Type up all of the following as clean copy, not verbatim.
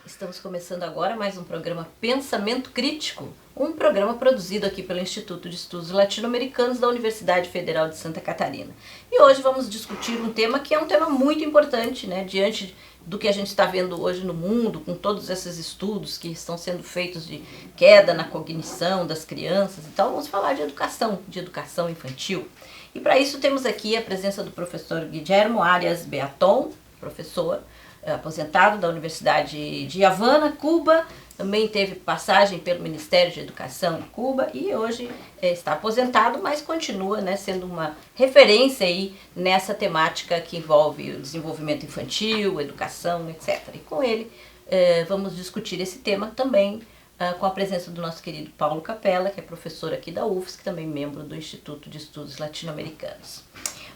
Estamos começando agora mais um programa Pensamento Crítico, um programa produzido aqui pelo Instituto de Estudos Latino-Americanos da Universidade Federal de Santa Catarina. E hoje vamos discutir um tema que é um tema muito importante, né, diante do que a gente está vendo hoje no mundo, com todos esses estudos que estão sendo feitos de queda na cognição das crianças e tal. Vamos falar de educação infantil. E para isso temos aqui a presença do professor Guillermo Arias Beaton, professor aposentado da Universidade de Havana, Cuba, também teve passagem pelo Ministério de Educação em Cuba e hoje está aposentado, mas continua, né, sendo uma referência aí nessa temática que envolve o desenvolvimento infantil, educação, etc. E com ele vamos discutir esse tema também com a presença do nosso querido Paulo Capella, que é professor aqui da UFSC, também membro do Instituto de Estudos Latino-Americanos.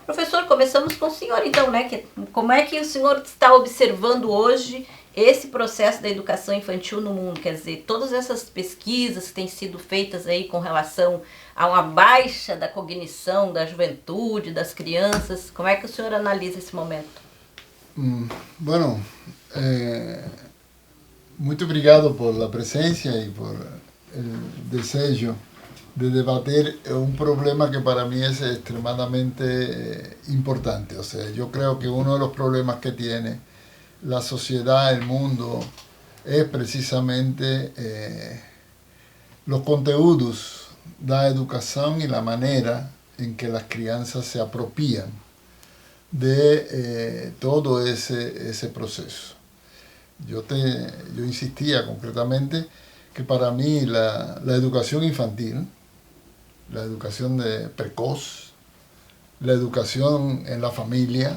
Professor, começamos com o senhor então, né? Como é que o senhor está observando hoje esse processo da educação infantil no mundo? Quer dizer, todas essas pesquisas que têm sido feitas aí com relação a uma baixa da cognição da juventude, das crianças, como é que o senhor analisa esse momento? Bueno, muito obrigado por a presença e por o desejo de debatir un problema que para mí es extremadamente importante. O sea, yo creo que uno de los problemas que tiene la sociedad, el mundo, es precisamente los conteúdos de la educación y la manera en que las crianzas se apropian de todo ese proceso. Yo insistía concretamente que para mí la educación infantil, la educación precoz, la educación en la familia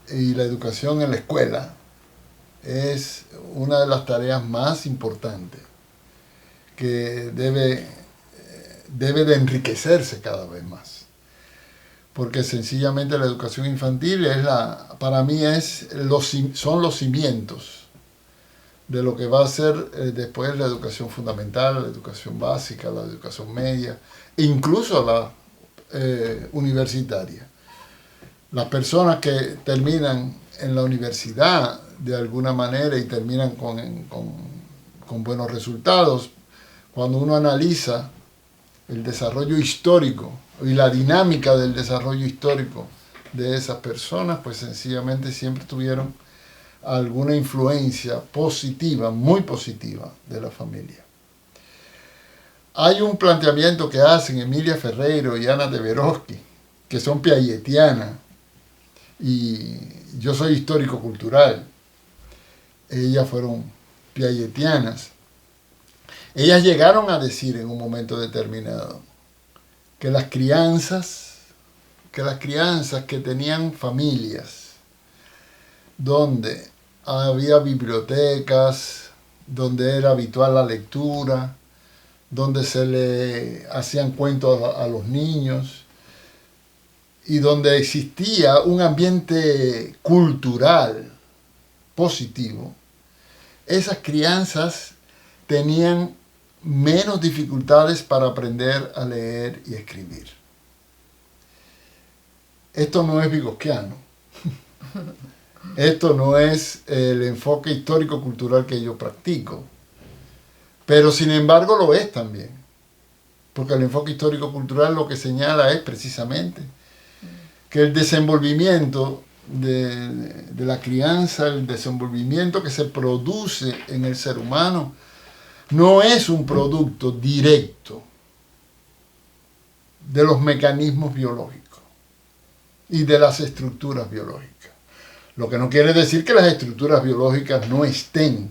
y la educación en la escuela es una de las tareas más importantes que debe de enriquecerse cada vez más. Porque sencillamente la educación infantil para mí son los cimientos de lo que va a ser después la educación fundamental, la educación básica, la educación media, e incluso la universitaria. Las personas que terminan en la universidad de alguna manera y terminan con buenos resultados, cuando uno analiza el desarrollo histórico y la dinámica del desarrollo histórico de esas personas, pues sencillamente siempre tuvieron alguna influencia positiva, muy positiva, de la familia. Hay un planteamiento que hacen Emilia Ferreiro y Ana Teveroski, que son piagetianas, y yo soy histórico-cultural. Ellas fueron piagetianas. Ellas llegaron a decir en un momento determinado que las crianzas que tenían familias donde había bibliotecas, donde era habitual la lectura, donde se le hacían cuentos a los niños y donde existía un ambiente cultural positivo, esas crianzas tenían menos dificultades para aprender a leer y escribir. Esto no es vygotsquiano. Esto no es el enfoque histórico-cultural que yo practico, pero sin embargo lo es también, porque el enfoque histórico-cultural lo que señala es precisamente que el desenvolvimiento de la crianza, el desenvolvimiento que se produce en el ser humano, no es un producto directo de los mecanismos biológicos y de las estructuras biológicas. Lo que no quiere decir que las estructuras biológicas no estén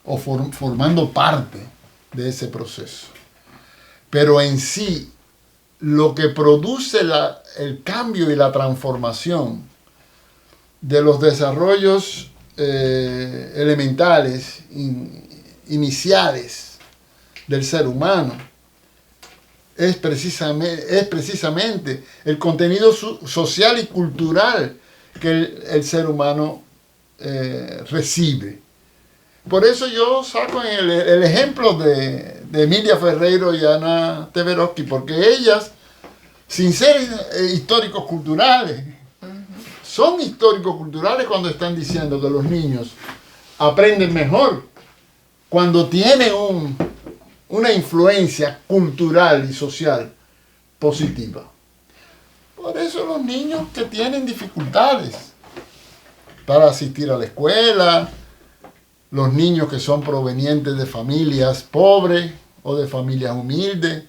o formando parte de ese proceso. Pero en sí, lo que produce el cambio y la transformación de los desarrollos elementales, iniciales del ser humano, es precisamente el contenido social y cultural que el ser humano recibe. Por eso yo saco el ejemplo de Emilia Ferreiro y Ana Teveroski, porque ellas, sin ser históricos culturales, son históricos culturales cuando están diciendo que los niños aprenden mejor cuando tienen una influencia cultural y social positiva. Por eso los niños que tienen dificultades para asistir a la escuela, los niños que son provenientes de familias pobres o de familias humildes,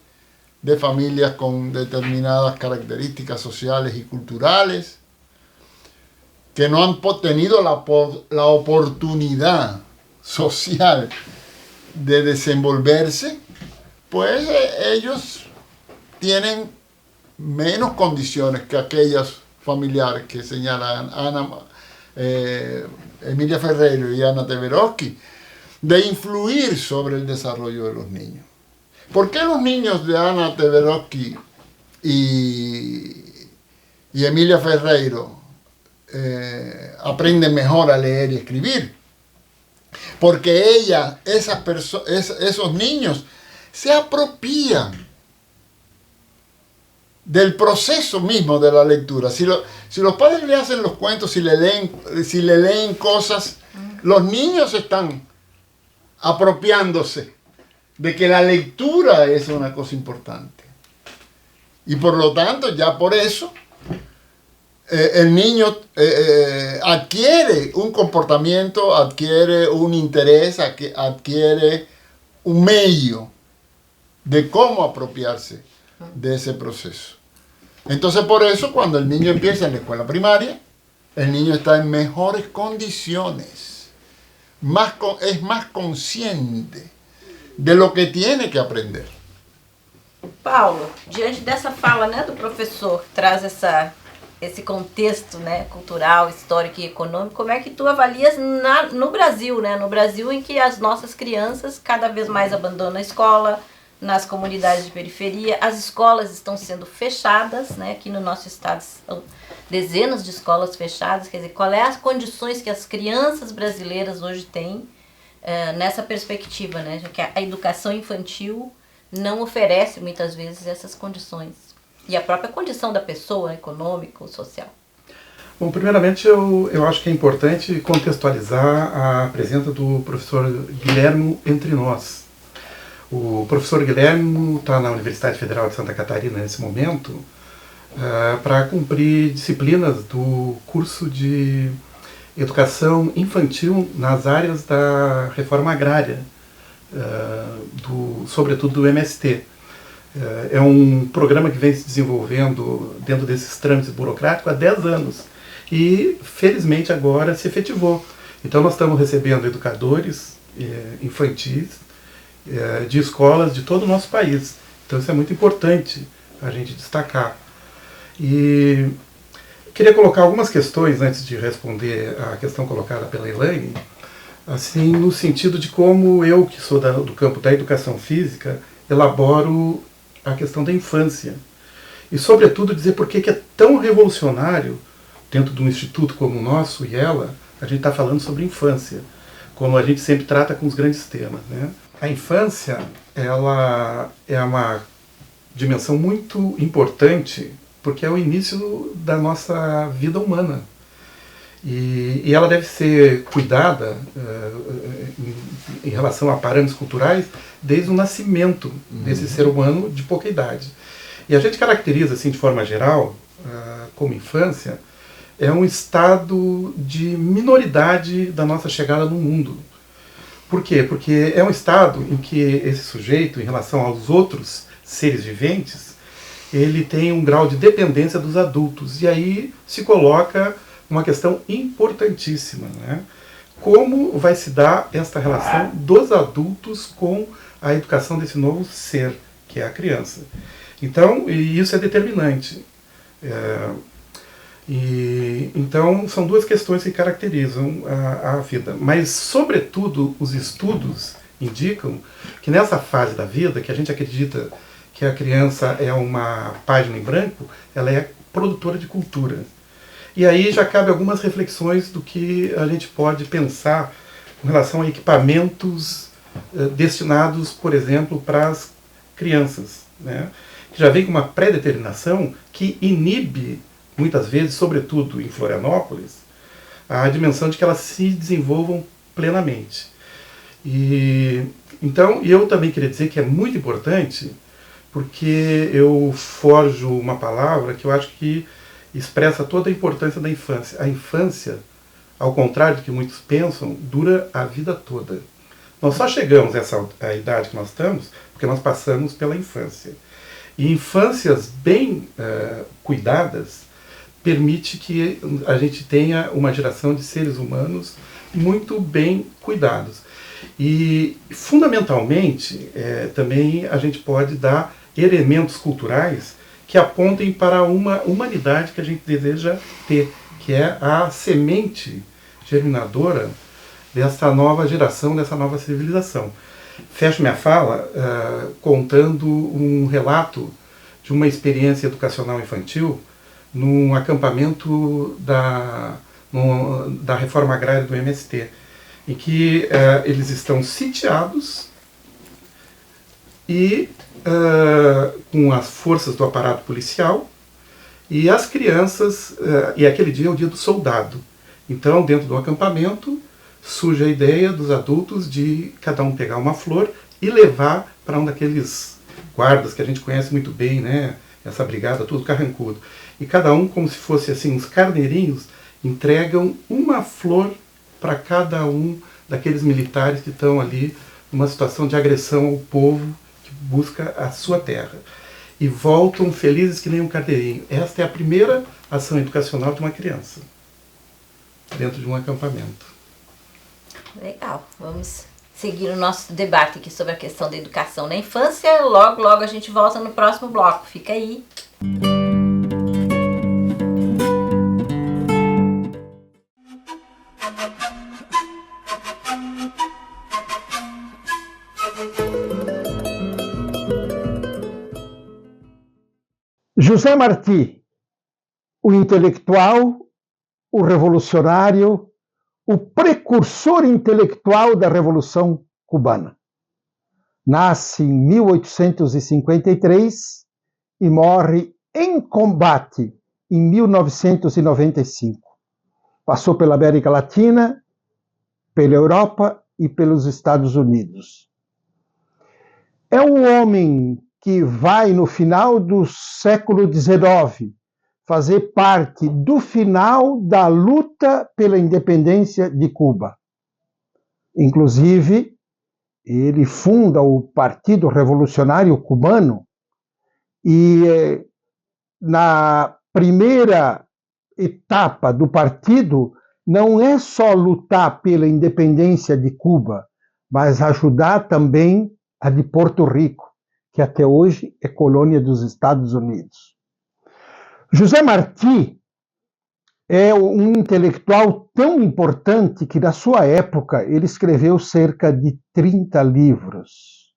de familias con determinadas características sociales y culturales, que no han tenido la oportunidad social de desenvolverse, pues ellos tienen menos condiciones que aquellos familiares que señalan Emilia Ferreiro y Ana Teveroski, de influir sobre el desarrollo de los niños. ¿Por qué los niños de Ana Teveroski y Emilia Ferreiro aprenden mejor a leer y escribir? Porque esos niños se apropian del proceso mismo de la lectura. Si los padres le hacen los cuentos, si le leen cosas, los niños están apropiándose de que la lectura es una cosa importante. Y por lo tanto, ya por eso, el niño adquiere un comportamiento, adquiere un interés, adquiere un medio de cómo apropiarse de ese proceso. Entonces, por eso, cuando el niño empieza en la escuela primaria, el niño está en mejores condiciones, es más consciente de lo que tiene que aprender. Paulo, diante dessa fala, né, do professor, que traz esse contexto, né, cultural, histórico e econômico, como é que tu avalias no Brasil, né, no Brasil em que as nossas crianças cada vez mais abandonam a escola, nas comunidades de periferia, as escolas estão sendo fechadas, né, aqui no nosso estado são dezenas de escolas fechadas, quer dizer, qual é as condições que as crianças brasileiras hoje têm nessa perspectiva, né, já que a educação infantil não oferece muitas vezes essas condições. E a própria condição da pessoa, econômica ou social. Bom, primeiramente eu acho que é importante contextualizar a presença do professor Guilhermo entre nós. O professor Guilherme está na Universidade Federal de Santa Catarina nesse momento para cumprir disciplinas do curso de educação infantil nas áreas da reforma agrária, sobretudo do MST. É um programa que vem se desenvolvendo dentro desses trâmites burocráticos há 10 anos e, felizmente, agora se efetivou. Então, nós estamos recebendo educadores infantis de escolas de todo o nosso país. Então, isso é muito importante a gente destacar. E queria colocar algumas questões antes de responder a questão colocada pela Elaine, assim, no sentido de como eu, que sou do campo da educação física, elaboro a questão da infância. E, sobretudo, dizer por que é tão revolucionário, dentro de um instituto como o nosso e ela, a gente está falando sobre infância, como a gente sempre trata com os grandes temas, né? A infância, ela é uma dimensão muito importante, porque é o início da nossa vida humana. E ela deve ser cuidada em relação a parâmetros culturais desde o nascimento desse ser humano de pouca idade. E a gente caracteriza, assim, de forma geral, como infância, é um estado de minoridade da nossa chegada no mundo. Por quê? Porque é um estado em que esse sujeito, em relação aos outros seres viventes, ele tem um grau de dependência dos adultos. E aí se coloca uma questão importantíssima, né? Como vai se dar esta relação dos adultos com a educação desse novo ser, que é a criança. Então, e isso é determinante. Então, são duas questões que caracterizam a vida. Mas, sobretudo, os estudos indicam que nessa fase da vida, que a gente acredita que a criança é uma página em branco, ela é produtora de cultura. E aí já cabe algumas reflexões do que a gente pode pensar com relação a equipamentos destinados, por exemplo, para as crianças, né? Que já vem com uma pré-determinação que inibe, muitas vezes, sobretudo em Florianópolis, a dimensão de que elas se desenvolvam plenamente. E então, eu também queria dizer que é muito importante, porque eu forjo uma palavra que eu acho que expressa toda a importância da infância. A infância, ao contrário do que muitos pensam, dura a vida toda. Nós só chegamos a essa a idade que nós estamos porque nós passamos pela infância. E infâncias bem cuidadas permite que a gente tenha uma geração de seres humanos muito bem cuidados. E, fundamentalmente, também a gente pode dar elementos culturais que apontem para uma humanidade que a gente deseja ter, que é a semente germinadora dessa nova geração, dessa nova civilização. Fecho minha fala contando um relato de uma experiência educacional infantil num acampamento da reforma agrária do MST, em que eles estão sitiados e com as forças do aparato policial, e as crianças, e aquele dia é o dia do soldado. Então, dentro do acampamento, surge a ideia dos adultos de cada um pegar uma flor e levar para um daqueles guardas que a gente conhece muito bem, né? Essa brigada, tudo carrancudo. E cada um, como se fosse assim, uns carneirinhos, entregam uma flor para cada um daqueles militares que estão ali numa situação de agressão ao povo que busca a sua terra. E voltam felizes que nem um carneirinho. Esta é a primeira ação educacional de uma criança, dentro de um acampamento. Legal, vamos seguir o nosso debate aqui sobre a questão da educação na infância. Logo, logo a gente volta no próximo bloco. Fica aí. José Martí, o intelectual, o revolucionário, o precursor intelectual da Revolução Cubana. Nasce em 1853 e morre em combate em 1995. Passou pela América Latina, pela Europa e pelos Estados Unidos. É um homem que vai, no final do século XIX, fazer parte do final da luta pela independência de Cuba. Inclusive, ele funda o Partido Revolucionário Cubano e, na primeira etapa do partido, não é só lutar pela independência de Cuba, mas ajudar também a de Porto Rico, que até hoje é colônia dos Estados Unidos. José Martí é um intelectual tão importante que, na sua época, ele escreveu cerca de 30 livros.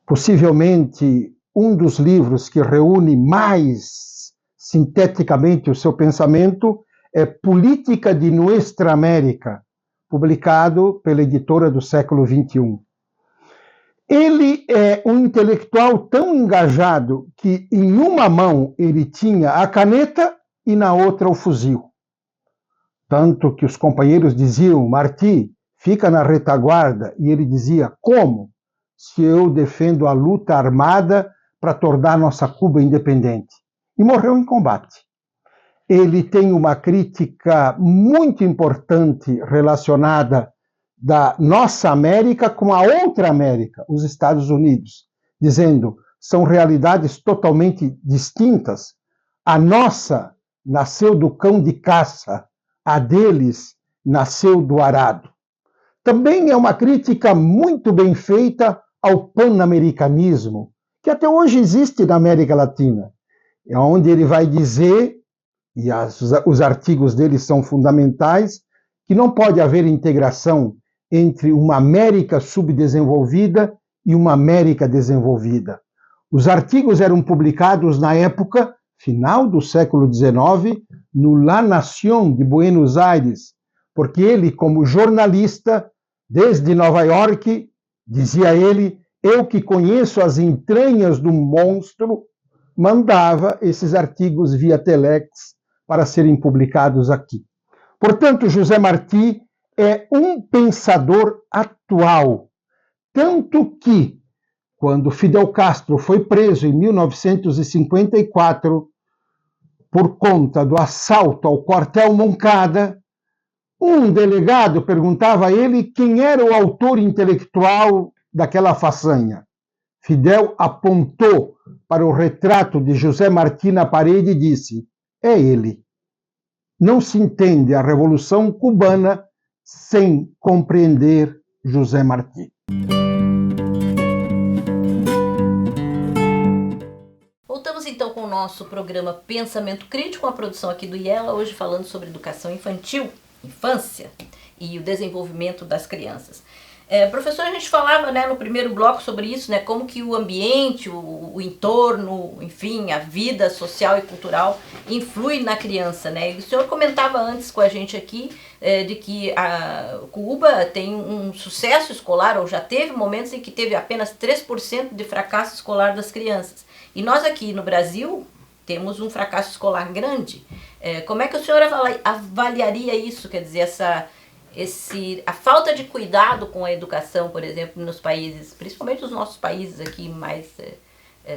Possivelmente, um dos livros que reúne mais sinteticamente o seu pensamento é Política de Nuestra América, publicado pela editora do século XXI. Ele é um intelectual tão engajado que em uma mão ele tinha a caneta e na outra o fuzil. Tanto que os companheiros diziam: Martí, fica na retaguarda. E ele dizia: como? Se eu defendo a luta armada para tornar nossa Cuba independente. E morreu em combate. Ele tem uma crítica muito importante relacionada da nossa América com a outra América, os Estados Unidos, dizendo: são realidades totalmente distintas. A nossa nasceu do cão de caça, a deles nasceu do arado. Também é uma crítica muito bem feita ao pan-americanismo, que até hoje existe na América Latina, onde ele vai dizer, e os artigos dele são fundamentais, que não pode haver integração entre uma América subdesenvolvida e uma América desenvolvida. Os artigos eram publicados na época, final do século XIX, no La Nación de Buenos Aires, porque ele, como jornalista, desde Nova York, dizia ele, eu que conheço as entranhas do monstro, mandava esses artigos via telex para serem publicados aqui. Portanto, José Martí é um pensador atual, tanto que, quando Fidel Castro foi preso em 1954 por conta do assalto ao quartel Moncada, um delegado perguntava a ele quem era o autor intelectual daquela façanha. Fidel apontou para o retrato de José Martí na parede e disse: é ele. Não se entende a Revolução Cubana sem compreender José Martí. Voltamos então com o nosso programa Pensamento Crítico, uma produção aqui do IELA, hoje falando sobre educação infantil, infância e o desenvolvimento das crianças. Professor, a gente falava, né, no primeiro bloco sobre isso, né, como que o ambiente, o entorno, enfim, a vida social e cultural influi na criança, né? E o senhor comentava antes com a gente aqui de que a Cuba tem um sucesso escolar, ou já teve momentos em que teve apenas 3% de fracasso escolar das crianças. E nós aqui no Brasil temos um fracasso escolar grande. Como é que o senhor avaliaria isso, quer dizer, a falta de cuidado com a educação, por exemplo, nos países, principalmente os nossos países aqui mais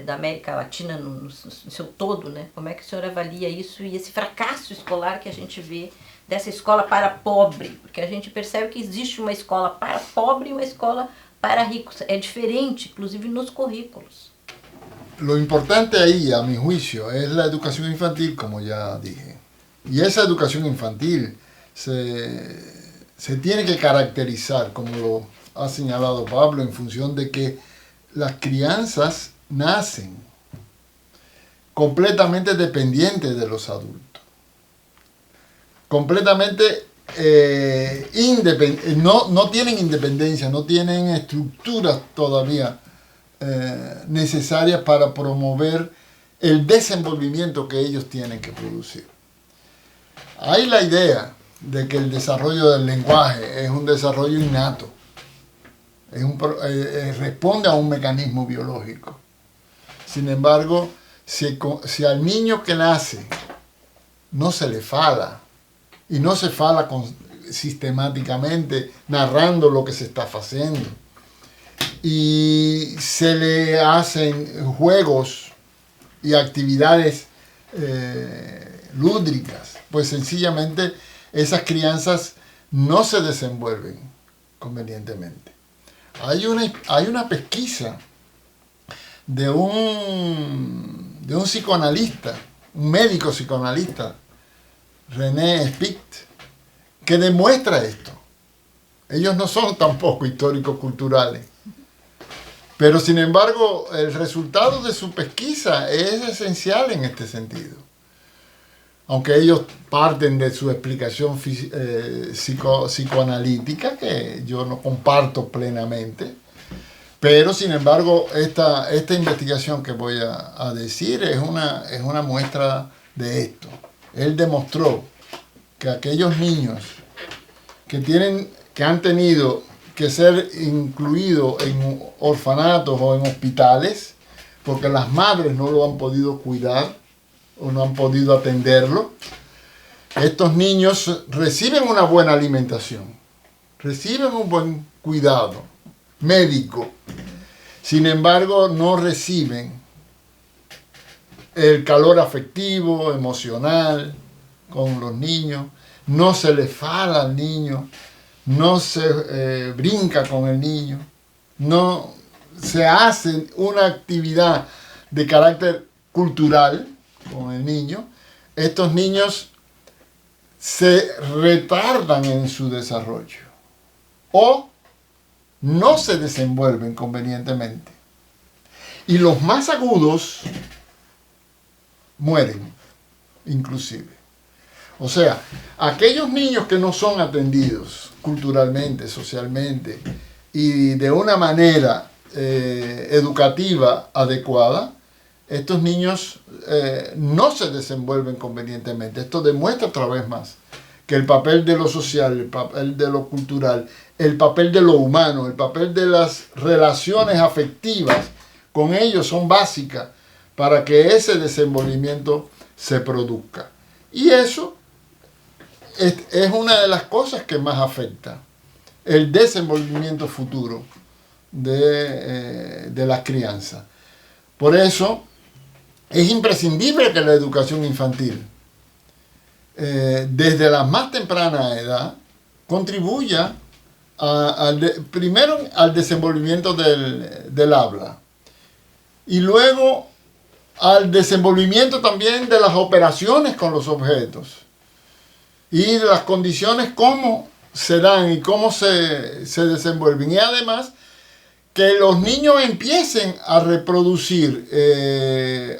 da América Latina no seu todo, né? Como é que o senhor avalia isso e esse fracasso escolar que a gente vê dessa escola para pobre? Porque a gente percebe que existe uma escola para pobre e uma escola para ricos. É diferente, inclusive nos currículos. Lo importante ahí, a mi juicio, es la educación infantil, como ya dije. Y esa educación infantil se tiene que caracterizar, como lo ha señalado Pablo, en función de que las crianzas nacen completamente dependientes de los adultos. Completamente no tienen independencia, no tienen estructuras todavía necesarias para promover el desenvolvimiento que ellos tienen que producir. Hay la idea de que el desarrollo del lenguaje es un desarrollo innato, responde a un mecanismo biológico. Sin embargo, si al niño que nace no se le fala, y no se fala sistemáticamente narrando lo que se está haciendo, y se le hacen juegos y actividades lúdicas, pues sencillamente esas crianzas no se desenvuelven convenientemente. Hay una pesquisa de un psicoanalista, un médico psicoanalista, René Spicht, que demuestra esto. Ellos no son tampoco históricos culturales, pero sin embargo el resultado de su pesquisa es esencial en este sentido. Aunque ellos parten de su explicación psicoanalítica, que yo no comparto plenamente, pero sin embargo esta investigación que voy a decir es una muestra de esto. Él demostró que aquellos niños que han tenido que ser incluidos en orfanatos o en hospitales, porque las madres no lo han podido cuidar o no han podido atenderlo, estos niños reciben una buena alimentación, reciben un buen cuidado médico, sin embargo no reciben el calor afectivo, emocional con los niños, no se le fala al niño, no se brinca con el niño, no se hace una actividad de carácter cultural con el niño. Estos niños se retardan en su desarrollo o no se desenvuelven convenientemente. Y los más agudos mueren, inclusive. O sea, aquellos niños que no son atendidos culturalmente, socialmente y de una manera educativa adecuada, estos niños no se desenvuelven convenientemente. Esto demuestra otra vez más que el papel de lo social, el papel de lo cultural, el papel de lo humano, el papel de las relaciones afectivas con ellos son básicas para que ese desenvolvimiento se produzca. Y eso es una de las cosas que más afecta el desenvolvimiento futuro de la crianza. Por eso es imprescindible que la educación infantil, desde la más temprana edad, contribuya primero al desenvolvimiento del habla y luego al desenvolvimiento también de las operaciones con los objetos y de las condiciones cómo se dan y cómo se desenvuelven. Y además que los niños empiecen a reproducir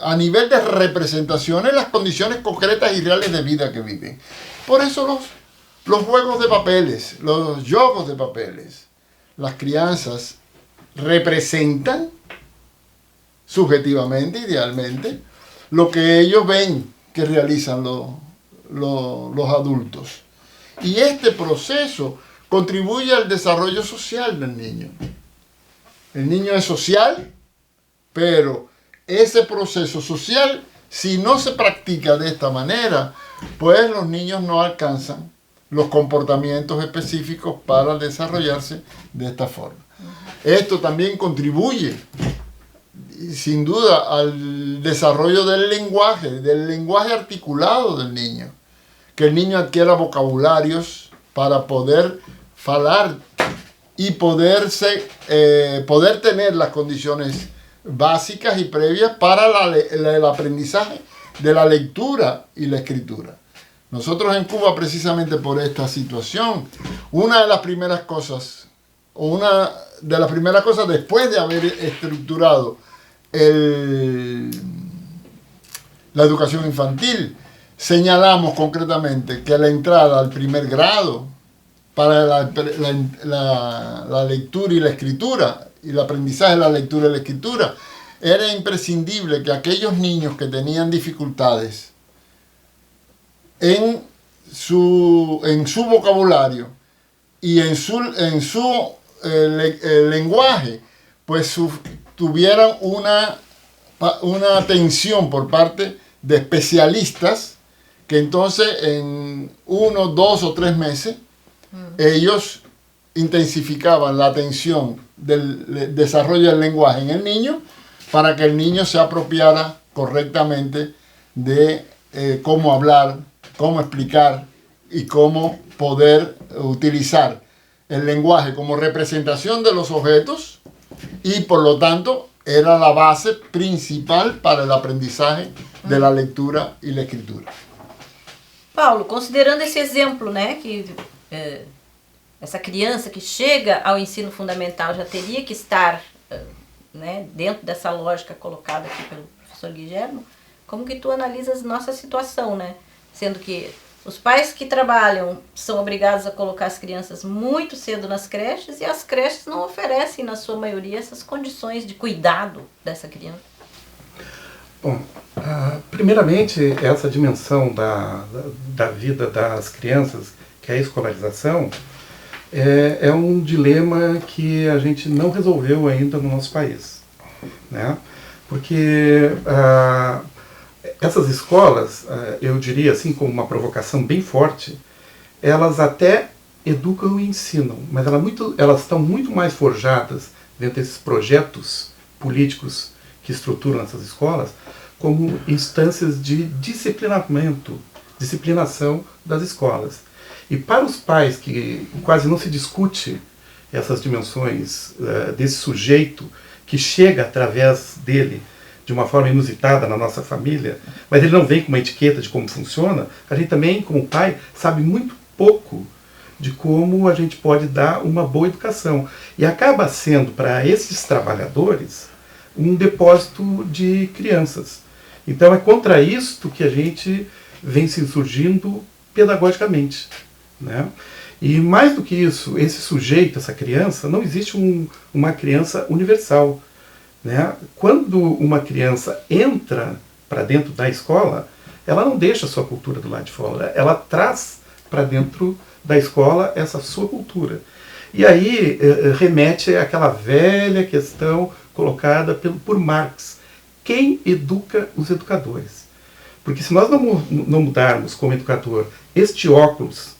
a nivel de representaciones las condiciones concretas y reales de vida que viven. Por eso los juegos de papeles, los juegos de papeles, las crianzas representan subjetivamente, idealmente, lo que ellos ven que realizan los adultos. Y este proceso contribuye al desarrollo social del niño. El niño es social, pero ese proceso social, si no se practica de esta manera, pues los niños no alcanzan los comportamientos específicos para desarrollarse de esta forma. Esto también contribuye, sin duda, al desarrollo del lenguaje articulado del niño. Que el niño adquiera vocabularios para poder hablar y poder tener las condiciones básicas y previas para el aprendizaje de la lectura y la escritura. Nosotros en Cuba, precisamente por esta situación, una de las primeras cosas después de haber estructurado la educación infantil, señalamos concretamente que la entrada al primer grado para la lectura y la escritura y el aprendizaje de la lectura y la escritura era imprescindible que aquellos niños que tenían dificultades en su vocabulario y en su lenguaje, pues tuvieran una atención por parte de especialistas que entonces en 1, 2 o 3 meses ellos intensificaban la atención del desarrollo del lenguaje en el niño para que el niño se apropiara correctamente de cómo hablar, cómo explicar y cómo poder utilizar el lenguaje como representación de los objetos y por lo tanto era la base principal para el aprendizaje de la lectura y la escritura. Paulo, considerando esse exemplo, né, que essa criança que chega ao ensino fundamental já teria que estar né, dentro dessa lógica colocada aqui pelo professor Guilhermo, como que tu analisas nossa situação, né? Sendo que os pais que trabalham são obrigados a colocar as crianças muito cedo nas creches e as creches não oferecem, na sua maioria, essas condições de cuidado dessa criança. Bom, primeiramente, essa dimensão da vida das crianças, que é a escolarização, é um dilema que a gente não resolveu ainda no nosso país, né? Porque essas escolas, eu diria assim, como uma provocação bem forte, elas até educam e ensinam, mas elas estão muito mais forjadas dentro desses projetos políticos que estruturam essas escolas como instâncias de disciplinação das escolas. E para os pais que quase não se discute essas dimensões desse sujeito que chega através dele de uma forma inusitada na nossa família, mas ele não vem com uma etiqueta de como funciona, a gente também, como pai, sabe muito pouco de como a gente pode dar uma boa educação. E acaba sendo, para esses trabalhadores, um depósito de crianças. Então é contra isto que a gente vem se insurgindo pedagogicamente, né? E mais do que isso, esse sujeito, essa criança, não existe uma criança universal, né? Quando uma criança entra para dentro da escola, ela não deixa a sua cultura do lado de fora, ela traz para dentro da escola essa sua cultura. E aí remete àquela velha questão colocada por Marx: quem educa os educadores? Porque se nós não mudarmos como educador este óculos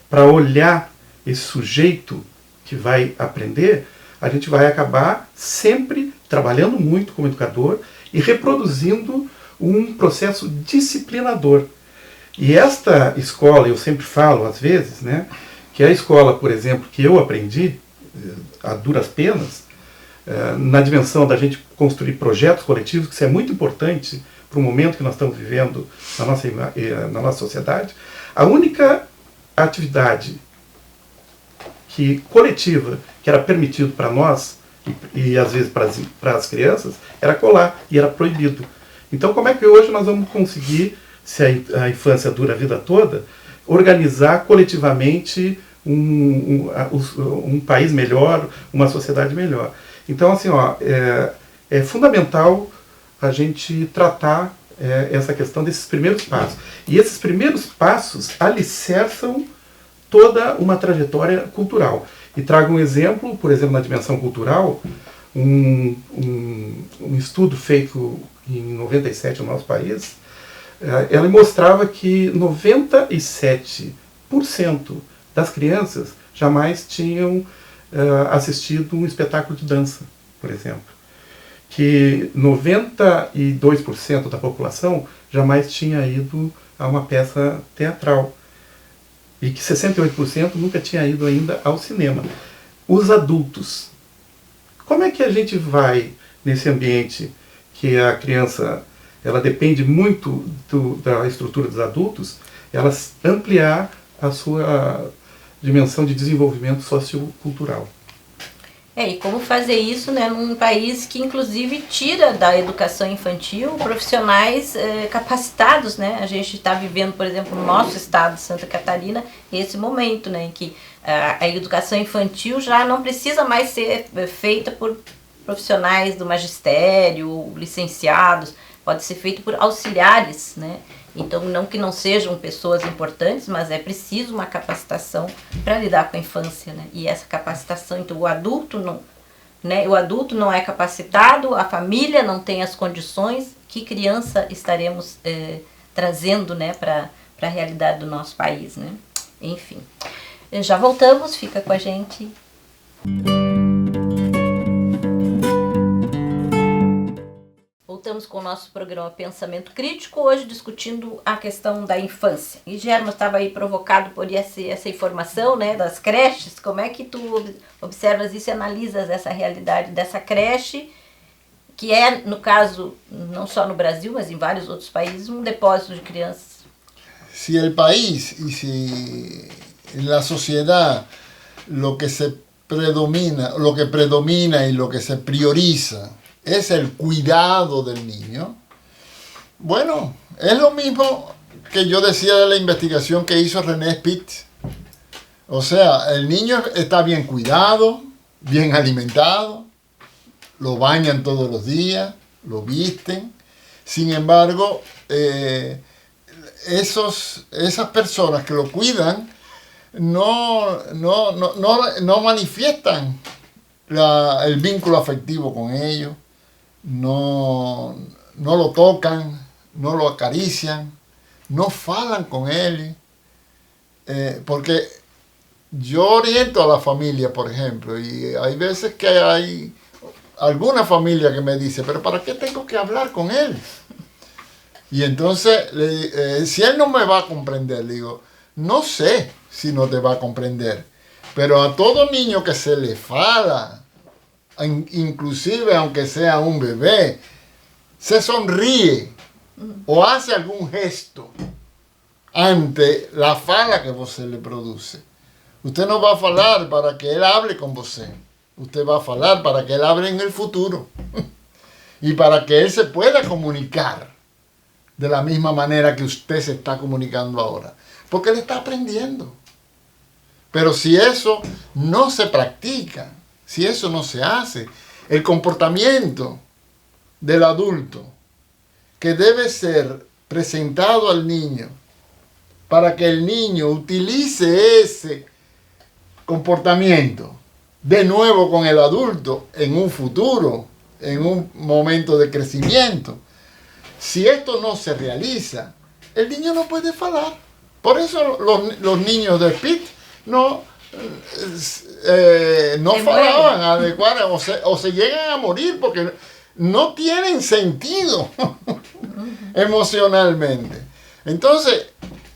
para olhar esse sujeito que vai aprender, a gente vai acabar sempre trabalhando muito como educador e reproduzindo um processo disciplinador. E esta escola, eu sempre falo às vezes, né, que a escola, por exemplo, que eu aprendi a duras penas, na dimensão da gente construir projetos coletivos, que isso é muito importante para o momento que nós estamos vivendo na nossa sociedade, a única atividade coletiva que era permitido para nós, e às vezes para as crianças, era colar, e era proibido. Então como é que hoje nós vamos conseguir, se a infância dura a vida toda, organizar coletivamente um país melhor, uma sociedade melhor? Então, assim, é fundamental a gente tratar essa questão desses primeiros passos. E esses primeiros passos alicerçam toda uma trajetória cultural. E trago um exemplo, por exemplo, na dimensão cultural, um estudo feito em 97 no nosso país, ela mostrava que 97% das crianças jamais tinham assistido um espetáculo de dança, por exemplo. Que 92% da população jamais tinha ido a uma peça teatral. E que 68% nunca tinha ido ainda ao cinema. Os adultos. Como é que a gente vai, nesse ambiente que a criança ela depende muito da estrutura dos adultos, ela ampliar a sua dimensão de desenvolvimento sociocultural? E como fazer isso, né, num país que inclusive tira da educação infantil profissionais capacitados, né? A gente está vivendo, por exemplo, no nosso estado de Santa Catarina, esse momento, né, em que a educação infantil já não precisa mais ser feita por profissionais do magistério, licenciados, pode ser feito por auxiliares, né? Então, não que não sejam pessoas importantes, mas é preciso uma capacitação para lidar com a infância, né? E essa capacitação, então o adulto não é capacitado, a família não tem as condições, que criança estaremos trazendo, né, para a realidade do nosso país, né? Enfim, já voltamos, fica com a gente. Voltamos com o nosso programa Pensamento Crítico, hoje discutindo a questão da infância. E Germa estava aí provocado por essa informação, né, das creches. Como é que tu observas isso e analisas essa realidade dessa creche, que é, no caso, não só no Brasil, mas em vários outros países, um depósito de crianças? Si el país y si en la sociedad lo que predomina y lo que se prioriza es el cuidado del niño, bueno, es lo mismo que yo decía de la investigación que hizo René Spitz. O sea, el niño está bien cuidado, bien alimentado, lo bañan todos los días, lo visten. Sin embargo, esas personas que lo cuidan no manifiestan el vínculo afectivo con ellos. No lo tocan, no lo acarician, no falan con él, porque yo oriento a la familia, por ejemplo, y hay veces que hay alguna familia que me dice, pero ¿para qué tengo que hablar con él? Y entonces, si él no me va a comprender, le digo, no sé si no te va a comprender, pero a todo niño que se le fala, inclusive aunque sea un bebé, se sonríe o hace algún gesto ante la fala que você le produce. Usted no va a falar para que él hable con você. Usted va a falar para que él hable en el futuro y para que él se pueda comunicar de la misma manera que usted se está comunicando ahora, porque él está aprendiendo. Pero si eso no se practica, si eso no se hace, el comportamiento del adulto que debe ser presentado al niño para que el niño utilice ese comportamiento de nuevo con el adulto en un futuro, en un momento de crecimiento. Si esto no se realiza, el niño no puede hablar. Por eso los niños de Pitt no hablaban adecuadamente o se llegan a morir porque no tienen sentido emocionalmente. Entonces,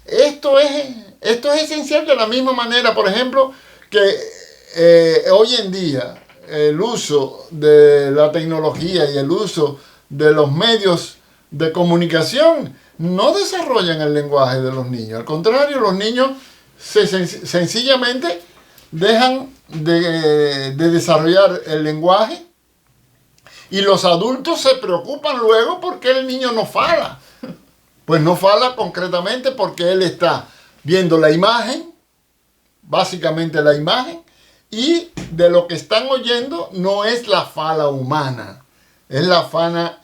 esto es esencial de la misma manera, por ejemplo, que hoy en día el uso de la tecnología y el uso de los medios de comunicación no desarrollan el lenguaje de los niños. Al contrario, los niños sencillamente dejan de desarrollar el lenguaje y los adultos se preocupan luego porque el niño no fala. Pues no fala concretamente porque él está viendo la imagen, básicamente la imagen, y de lo que están oyendo no es la fala humana, es la fala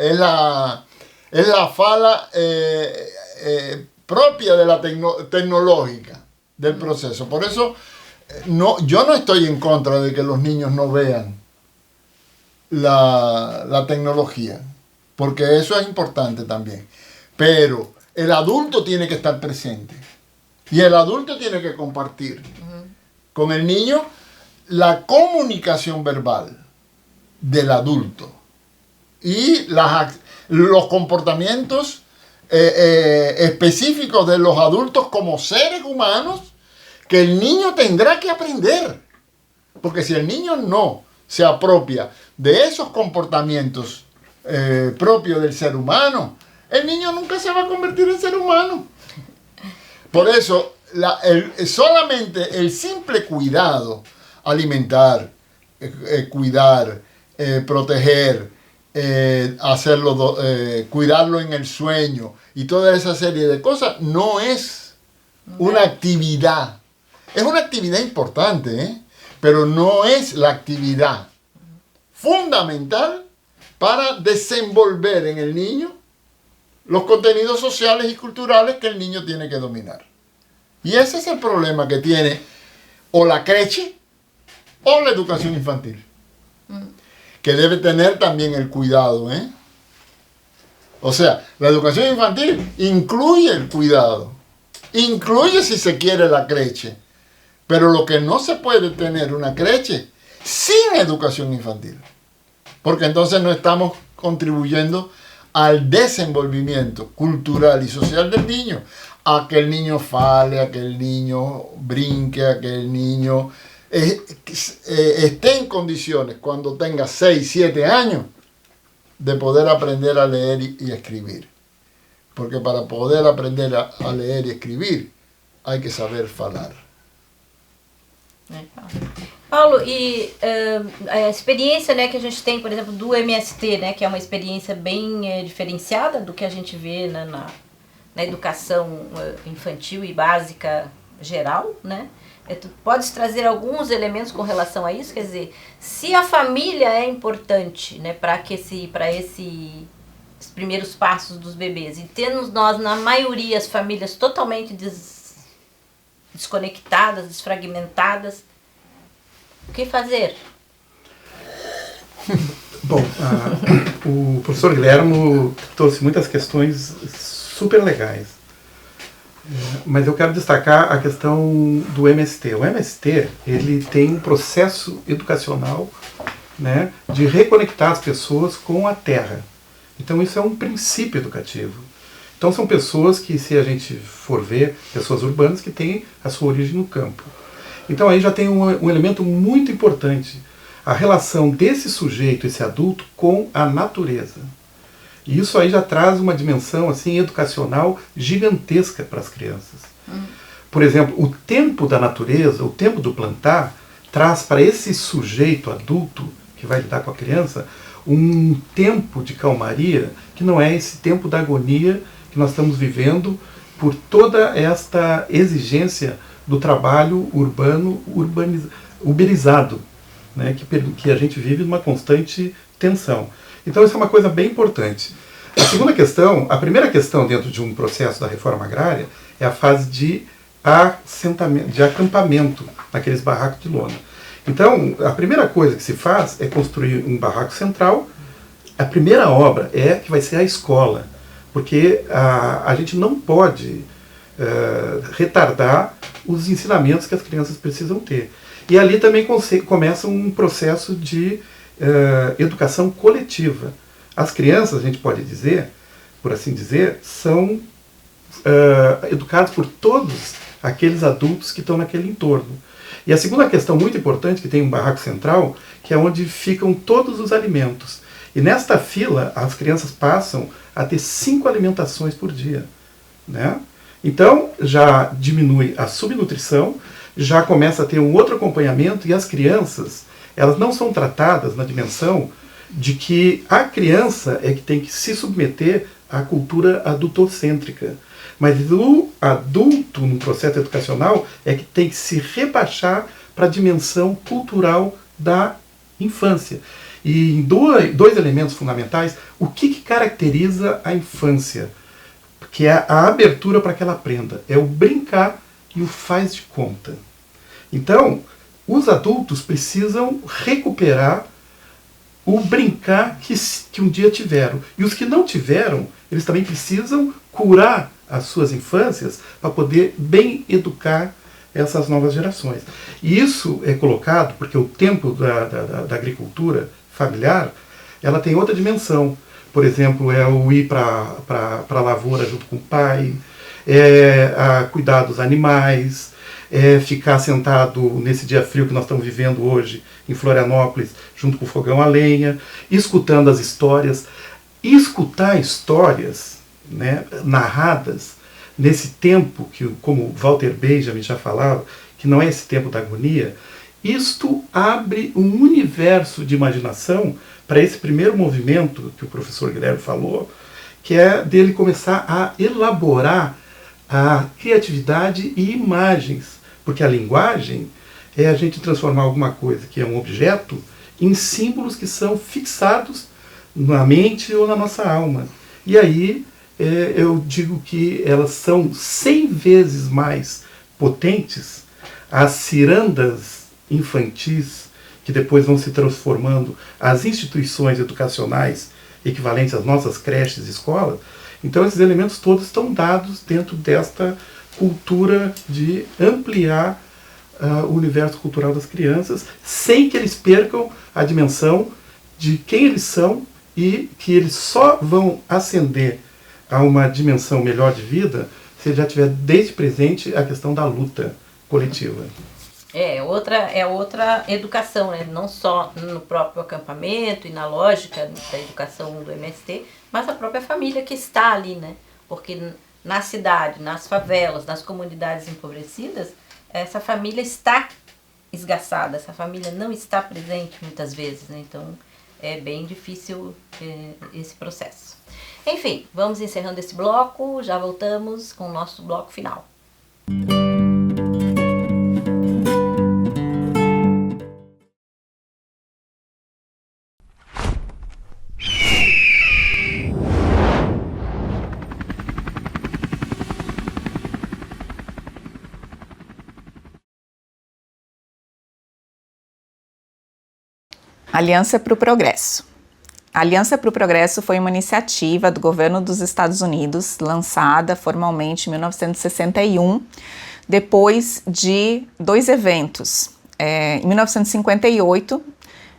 propia de la tecnológica del proceso. Por eso yo no estoy en contra de que los niños no vean la tecnología, porque eso es importante también. Pero el adulto tiene que estar presente y el adulto tiene que compartir con el niño la comunicación verbal del adulto y los comportamientos específicos de los adultos como seres humanos que el niño tendrá que aprender. Porque si el niño no se apropia de esos comportamientos propios del ser humano, el niño nunca se va a convertir en ser humano. Por eso, solamente el simple cuidado, alimentar, cuidar, proteger, cuidarlo en el sueño y toda esa serie de cosas, no es una actividad. Es una actividad importante, pero no es la actividad fundamental para desenvolver en el niño los contenidos sociales y culturales que el niño tiene que dominar. Y ese es el problema que tiene o la creche o la educación infantil, que debe tener también el cuidado. O sea, la educación infantil incluye el cuidado, incluye si se quiere la creche, pero lo que no se puede tener una creche sin educación infantil, porque entonces no estamos contribuyendo al desenvolvimiento cultural y social del niño, a que el niño fale, a que el niño brinque, a que el niño esté en condiciones cuando tenga 6, 7 años de poder aprender a leer y escribir. Porque para poder aprender a leer y escribir hay que saber falar. Paulo, e a experiência, né, que a gente tem, por exemplo, do MST, né, que é uma experiência bem diferenciada do que a gente vê, né, na educação infantil e básica geral, né? Tu podes trazer alguns elementos com relação a isso? Quer dizer, se a família é importante, né, para esses primeiros passos dos bebês, e temos nós, na maioria, as famílias totalmente desconectadas, desfragmentadas, o que fazer? Bom, o professor Guilhermo trouxe muitas questões super legais, mas eu quero destacar a questão do MST. O MST, ele tem um processo educacional, né, de reconectar as pessoas com a terra. Então isso é um princípio educativo. Então são pessoas que, se a gente for ver, pessoas urbanas que têm a sua origem no campo. Então aí já tem um elemento muito importante, a relação desse sujeito, esse adulto, com a natureza. E isso aí já traz uma dimensão assim educacional gigantesca para as crianças. Por exemplo, o tempo da natureza, o tempo do plantar, traz para esse sujeito adulto que vai lidar com a criança um tempo de calmaria que não é esse tempo da agonia que nós estamos vivendo por toda esta exigência do trabalho urbano, uberizado, né, que a gente vive numa constante tensão. Então isso é uma coisa bem importante. A segunda questão, a primeira questão dentro de um processo da reforma agrária é a fase de acampamento naqueles barracos de lona. Então, a primeira coisa que se faz é construir um barraco central. A primeira obra que vai ser a escola, porque a gente não pode retardar os ensinamentos que as crianças precisam ter. E ali também começa um processo de educação coletiva. As crianças, a gente pode dizer, por assim dizer, são educadas por todos aqueles adultos que estão naquele entorno. E a segunda questão muito importante, que tem um barraco central, que é onde ficam todos os alimentos. E nesta fila, as crianças passam a ter 5 alimentações por dia, né? Então, já diminui a subnutrição, já começa a ter um outro acompanhamento, e as crianças, elas não são tratadas na dimensão de que a criança é que tem que se submeter à cultura adultocêntrica. Mas o adulto, no processo educacional, é que tem que se rebaixar para a dimensão cultural da infância. E em dois elementos fundamentais, o que caracteriza a infância? Que é a abertura para que ela aprenda. É o brincar e o faz de conta. Então, os adultos precisam recuperar o brincar que um dia tiveram. E os que não tiveram, eles também precisam curar as suas infâncias para poder bem educar essas novas gerações. E isso é colocado porque o tempo da agricultura familiar, ela tem outra dimensão. Por exemplo, é o ir para a lavoura junto com o pai, cuidar dos animais, ficar sentado nesse dia frio que nós estamos vivendo hoje em Florianópolis, junto com o fogão a lenha, escutando as histórias. E escutar histórias, né, narradas nesse tempo que, como Walter Benjamin já falava, que não é esse tempo da agonia, isto abre um universo de imaginação para esse primeiro movimento que o professor Guilherme falou, que é dele começar a elaborar a criatividade e imagens, porque a linguagem é a gente transformar alguma coisa que é um objeto em símbolos que são fixados na mente ou na nossa alma. E aí eu digo que elas são 100 vezes mais potentes, as cirandas infantis, que depois vão se transformando as instituições educacionais equivalentes às nossas creches e escolas. Então esses elementos todos estão dados dentro desta cultura de ampliar o universo cultural das crianças, sem que eles percam a dimensão de quem eles são e que eles só vão ascender a uma dimensão melhor de vida se já tiver desde presente a questão da luta coletiva. É outra educação, né? Não só no próprio acampamento e na lógica da educação do MST, mas a própria família que está ali, né? Porque na cidade, nas favelas, nas comunidades empobrecidas, essa família está esgaçada, essa família não está presente muitas vezes, né? Então é bem difícil esse processo. Enfim, vamos encerrando esse bloco, já voltamos com o nosso bloco final. Aliança para o Progresso. A Aliança para o Progresso foi uma iniciativa do governo dos Estados Unidos, lançada formalmente em 1961, depois de 2 eventos. Em 1958,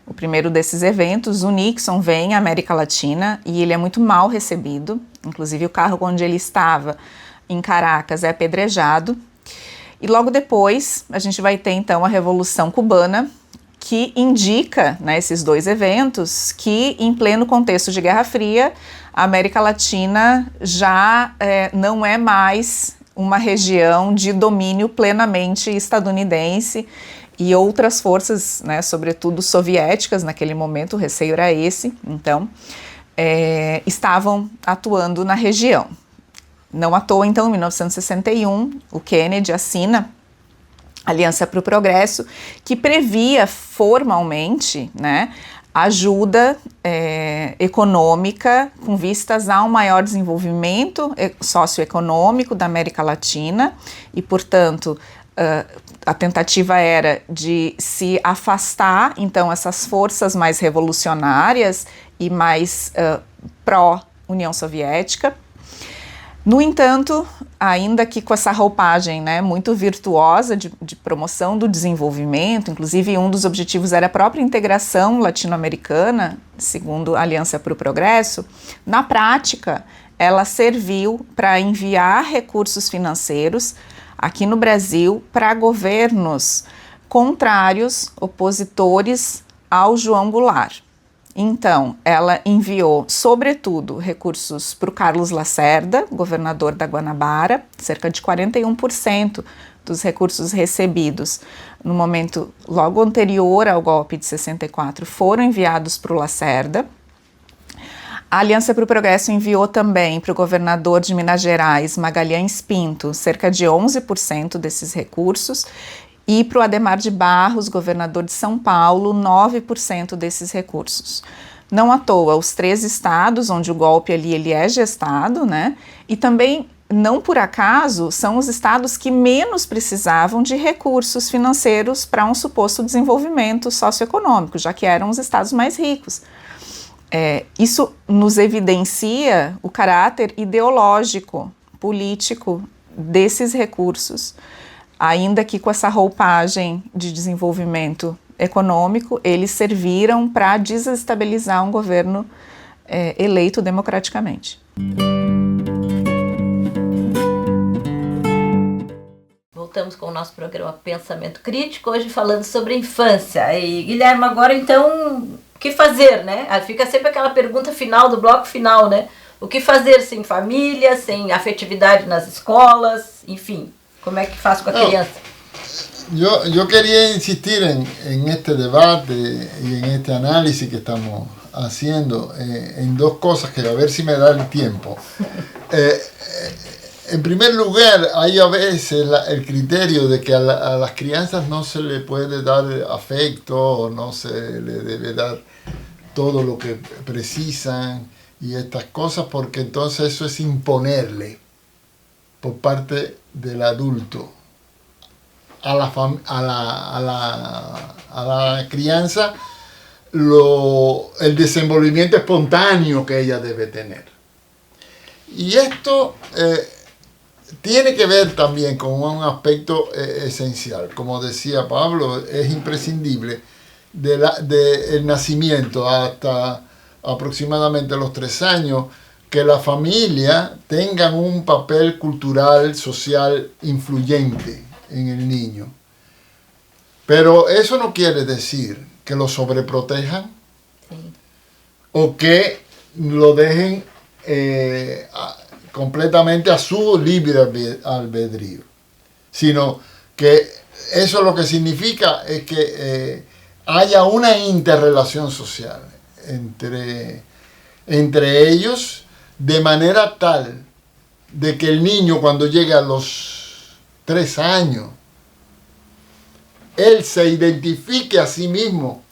o primeiro desses eventos, o Nixon vem à América Latina e ele é muito mal recebido, inclusive o carro onde ele estava, em Caracas, é apedrejado. E logo depois, a gente vai ter então a Revolução Cubana, que indica, né, esses 2 eventos, que em pleno contexto de Guerra Fria, a América Latina já não é mais uma região de domínio plenamente estadunidense e outras forças, né, sobretudo soviéticas, naquele momento o receio era esse, então, estavam atuando na região. Não à toa, então, em 1961, o Kennedy assina Aliança para o Progresso, que previa formalmente, né, ajuda econômica com vistas a um maior desenvolvimento socioeconômico da América Latina e, portanto, a tentativa era de se afastar, então, essas forças mais revolucionárias e mais pró-União Soviética. No entanto, ainda que com essa roupagem, né, muito virtuosa de promoção do desenvolvimento, inclusive um dos objetivos era a própria integração latino-americana, segundo a Aliança para o Progresso, na prática ela serviu para enviar recursos financeiros aqui no Brasil para governos contrários, opositores ao João Goulart. Então, ela enviou, sobretudo, recursos para o Carlos Lacerda, governador da Guanabara, cerca de 41% dos recursos recebidos no momento logo anterior ao golpe de 64 foram enviados para o Lacerda. A Aliança para o Progresso enviou também para o governador de Minas Gerais, Magalhães Pinto, cerca de 11% desses recursos, e para o Adhemar de Barros, governador de São Paulo, 9% desses recursos. Não à toa, os 3 estados onde o golpe ali ele é gestado, né? E também, não por acaso, são os estados que menos precisavam de recursos financeiros para um suposto desenvolvimento socioeconômico, já que eram os estados mais ricos. Isso nos evidencia o caráter ideológico, político desses recursos. Ainda que com essa roupagem de desenvolvimento econômico, eles serviram para desestabilizar um governo eleito democraticamente. Voltamos com o nosso programa Pensamento Crítico, hoje falando sobre a infância. E, Guilherme, agora então, o que fazer, né? Fica sempre aquela pergunta final do bloco final, né? O que fazer sem família, sem afetividade nas escolas, enfim. ¿Cómo es que faz con la crianza? Yo quería insistir en este debate y en este análisis que estamos haciendo en 2 cosas que a ver si me da el tiempo. En primer lugar, hay a veces el criterio de que a las crianzas no se le puede dar afecto, o no se le debe dar todo lo que precisan y estas cosas, porque entonces eso es imponerle por parte del adulto a la crianza el desenvolvimiento espontáneo que ella debe tener. Y esto tiene que ver también con un aspecto esencial. Como decía Pablo, es imprescindible del nacimiento hasta aproximadamente los 3 años que la familia tenga un papel cultural, social influyente en el niño. Pero eso no quiere decir que lo sobreprotejan, sí, o que lo dejen completamente a su libre albedrío, sino que eso lo que significa es que haya una interrelación social entre ellos, de manera tal de que el niño, cuando llegue a los 3 años, él se identifique a sí mismo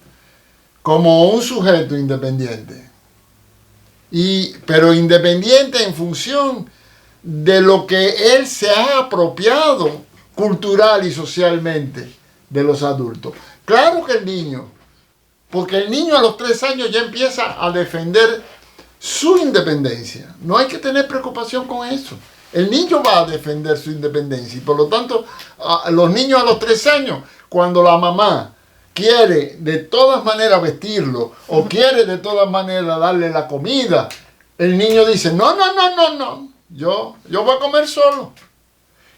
como un sujeto independiente, pero independiente en función de lo que él se ha apropiado cultural y socialmente de los adultos. Claro que el niño, porque el niño a los 3 años ya empieza a defender su independencia. No hay que tener preocupación con eso. El niño va a defender su independencia y por lo tanto los niños a los 3 años, cuando la mamá quiere de todas maneras vestirlo o quiere de todas maneras darle la comida, el niño dice, no, yo voy a comer solo.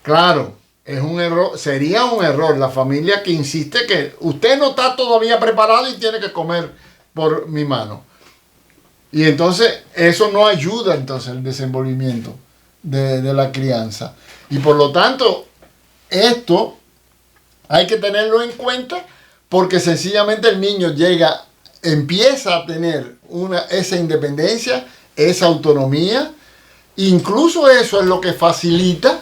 Claro, es un error, sería un error la familia que insiste que usted no está todavía preparado y tiene que comer por mi mano. Y entonces eso no ayuda entonces el desenvolvimiento de la crianza. Y por lo tanto, esto hay que tenerlo en cuenta porque sencillamente el niño empieza a tener esa independencia, esa autonomía. Incluso eso es lo que facilita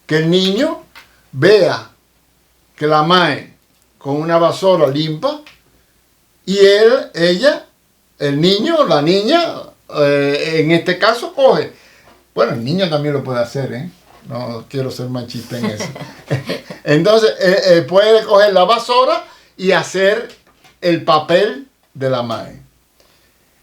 que el niño vea que la madre con una vasora limpa y el niño o la niña, en este caso, coge. Bueno, el niño también lo puede hacer, No quiero ser machista en eso. Entonces, puede coger la vasora y hacer el papel de la madre.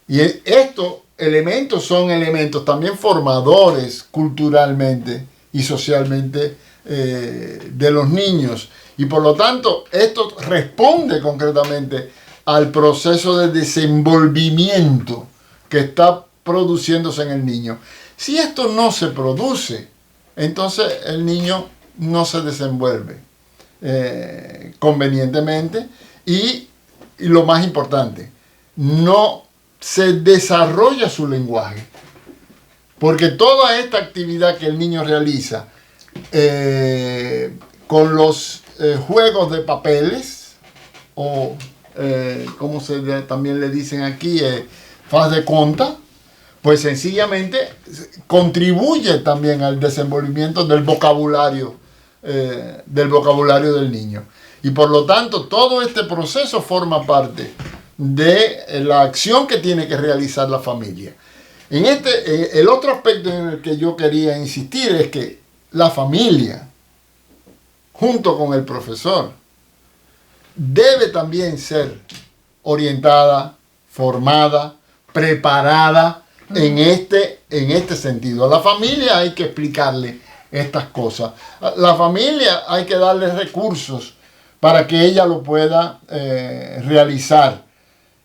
Y esto elementos son elementos también formadores culturalmente y socialmente de los niños. Y por lo tanto, esto responde concretamente al proceso de desenvolvimiento que está produciéndose en el niño. Si esto no se produce, entonces el niño no se desenvuelve convenientemente y lo más importante, no se desarrolla su lenguaje. Porque toda esta actividad que el niño realiza con los juegos de papeles, o como también le dicen aquí, faz de conta, pues sencillamente contribuye también al desenvolvimiento del vocabulario del niño. Y por lo tanto, todo este proceso forma parte de la acción que tiene que realizar la familia. El otro aspecto en el que yo quería insistir es que la familia, junto con el profesor, debe también ser orientada, formada, preparada en este sentido. A la familia hay que explicarle estas cosas. A la familia hay que darle recursos para que ella lo pueda realizar.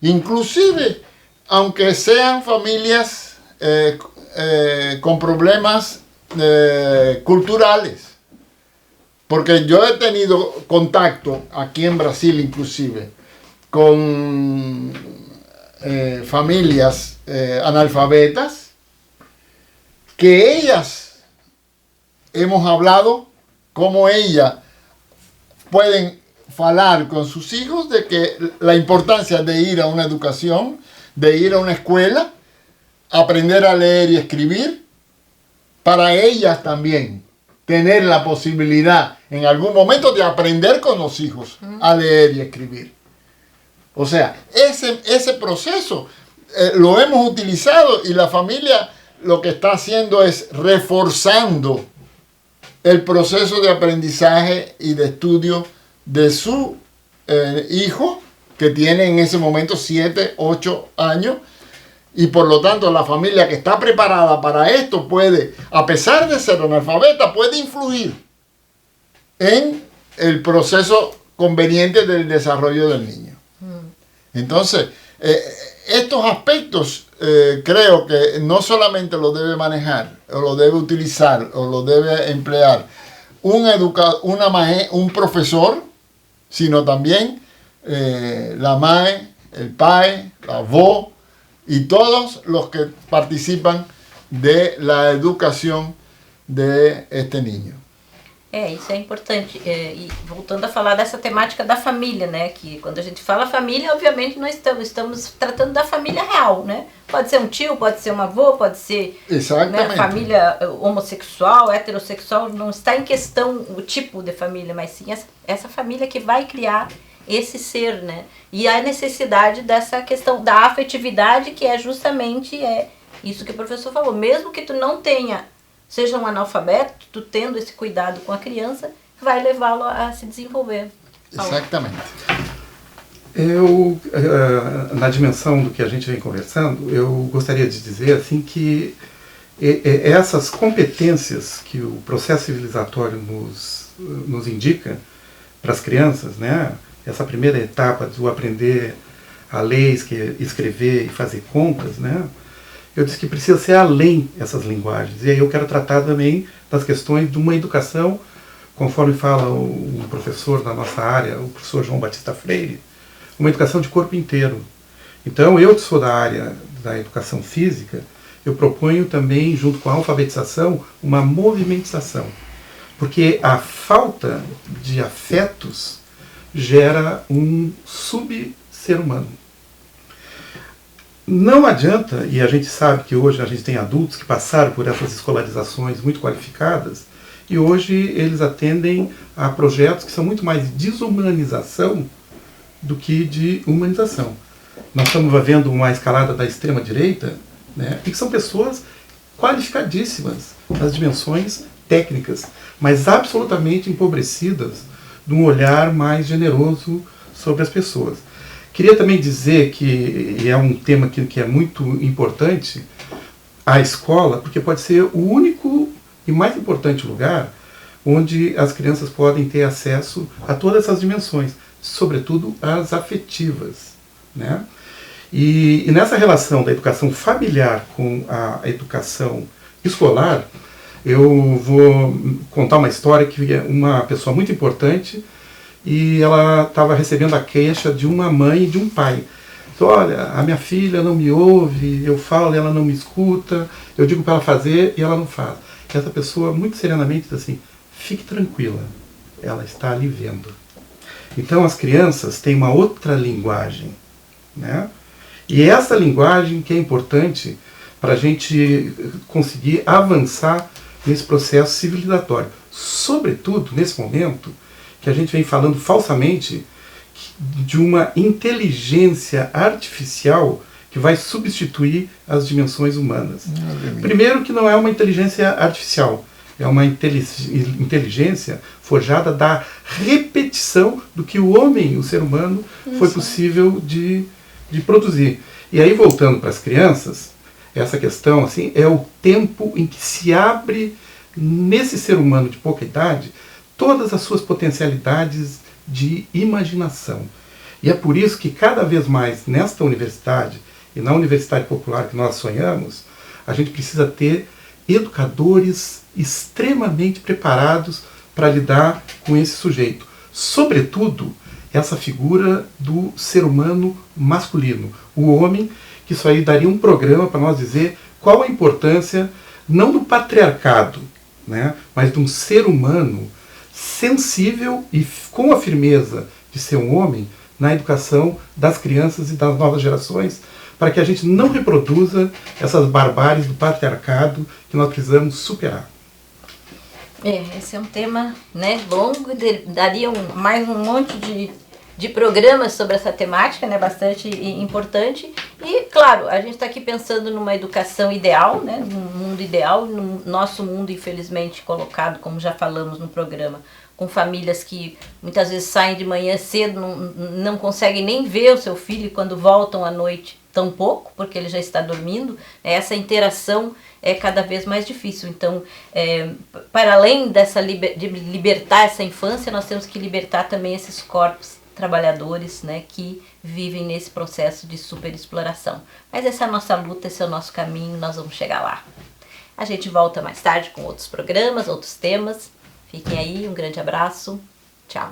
Inclusive, aunque sean familias con problemas culturales. Porque yo he tenido contacto aquí en Brasil inclusive con familias analfabetas que ellas hemos hablado cómo ellas pueden hablar con sus hijos de que la importancia de ir a una educación, de ir a una escuela, aprender a leer y escribir, para ellas también tener la posibilidad en algún momento de aprender con los hijos a leer y escribir. O sea, ese proceso lo hemos utilizado y la familia lo que está haciendo es reforzando el proceso de aprendizaje y de estudio de su hijo, que tiene en ese momento 7, 8 años, y por lo tanto la familia que está preparada para esto puede, a pesar de ser analfabeta, puede influir en el proceso conveniente del desarrollo del niño. Entonces, estos aspectos creo que no solamente lo debe manejar, o lo debe utilizar, o lo debe emplear un profesor, sino también la MAE, el PAE, la VO y todos los que participan de la educação este niño. Isso é importante. E voltando a falar dessa temática da família, né? Que quando a gente fala família, obviamente nós estamos tratando da família real, né? Pode ser um tio, pode ser uma avó, pode ser, né, família homossexual, heterossexual. Não está em questão o tipo de família, mas sim essa família que vai criar esse ser, né? E a necessidade dessa questão da afetividade, que é justamente isso que o professor falou. Mesmo que tu não seja um analfabeto, tu tendo esse cuidado com a criança, vai levá-lo a se desenvolver. Exatamente. Eu, na dimensão do que a gente vem conversando, eu gostaria de dizer assim que essas competências que o processo civilizatório nos indica para as crianças, né? Essa primeira etapa do aprender a ler, escrever e fazer contas, né? Eu disse que precisa ser além essas linguagens. E aí eu quero tratar também das questões de uma educação, conforme fala o professor da nossa área, o professor João Batista Freire, uma educação de corpo inteiro. Então, eu que sou da área da educação física, eu proponho também, junto com a alfabetização, uma movimentação. Porque a falta de afetos gera um sub-ser humano. Não adianta, e a gente sabe que hoje a gente tem adultos que passaram por essas escolarizações muito qualificadas, e hoje eles atendem a projetos que são muito mais de desumanização do que de humanização. Nós estamos vivendo uma escalada da extrema-direita, né, e que são pessoas qualificadíssimas nas dimensões técnicas, mas absolutamente empobrecidas de um olhar mais generoso sobre as pessoas. Queria também dizer que e é um tema que é muito importante, a escola, porque pode ser o único e mais importante lugar onde as crianças podem ter acesso a todas essas dimensões, sobretudo as afetivas, né? E nessa relação da educação familiar com a educação escolar, eu vou contar uma história que é uma pessoa muito importante e ela estava recebendo a queixa de uma mãe e de um pai. Então, olha, a minha filha não me ouve, eu falo e ela não me escuta, eu digo para ela fazer e ela não faz. E essa pessoa, muito serenamente, diz assim, fique tranquila, ela está ali vendo. Então, as crianças têm uma outra linguagem, né? E essa linguagem que é importante para a gente conseguir avançar nesse processo civilizatório. Sobretudo, nesse momento, que a gente vem falando falsamente de uma inteligência artificial que vai substituir as dimensões humanas. Primeiro que não é uma inteligência artificial, é uma inteligência forjada da repetição do que o homem, o ser humano, foi possível de produzir. E aí, voltando para as crianças, essa questão assim, é o tempo em que se abre nesse ser humano de pouca idade todas as suas potencialidades de imaginação. E é por isso que cada vez mais nesta universidade e na universidade popular que nós sonhamos, a gente precisa ter educadores extremamente preparados para lidar com esse sujeito. Sobretudo, essa figura do ser humano masculino, o homem, que isso aí daria um programa para nós dizer qual a importância, não do patriarcado, né, mas de um ser humano sensível e com a firmeza de ser um homem na educação das crianças e das novas gerações, para que a gente não reproduza essas barbáries do patriarcado que nós precisamos superar. Esse é um tema, né, longo, daria mais um monte de programas sobre essa temática, né, bastante importante. E, claro, a gente está aqui pensando numa educação ideal, né, num mundo ideal, no nosso mundo, infelizmente, colocado, como já falamos no programa, com famílias que muitas vezes saem de manhã cedo, não conseguem nem ver o seu filho, e quando voltam à noite, tão pouco, porque ele já está dormindo. Essa interação é cada vez mais difícil. Então, para além de libertar essa infância, nós temos que libertar também esses corpos trabalhadores, né, que vivem nesse processo de superexploração. Mas essa é a nossa luta, esse é o nosso caminho, nós vamos chegar lá. A gente volta mais tarde com outros programas, outros temas. Fiquem aí, um grande abraço. Tchau.